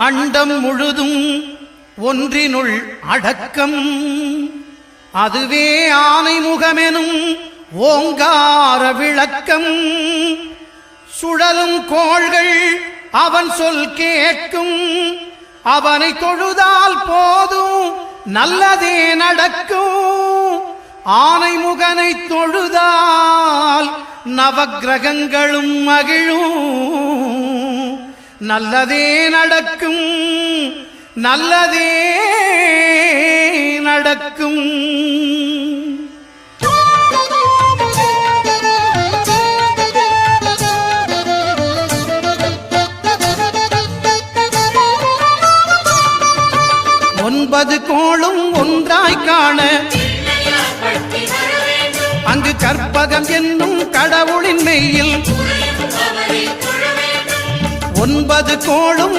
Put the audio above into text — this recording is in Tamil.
அண்டம் முழுதும் ஒன்றினுள் அடக்கம். அதுவே ஆனை முகமெனும் ஓங்கார விளக்கம். சுழலும் கோள்கள் அவன் சொல் கேட்கும். அவனை தொழுதால் போதும் நல்லதே நடக்கும். ஆனை முகனை தொழுதால் நவக்கிரகங்களும் மகிழும். நல்லதே நடக்கும், நல்லதே நடக்கும். ஒன்பது கோளும் ஒன்றாய் காண அங்கு கற்பகம் என்னும் கடவுளின் மெய்யில் 9 கோளும்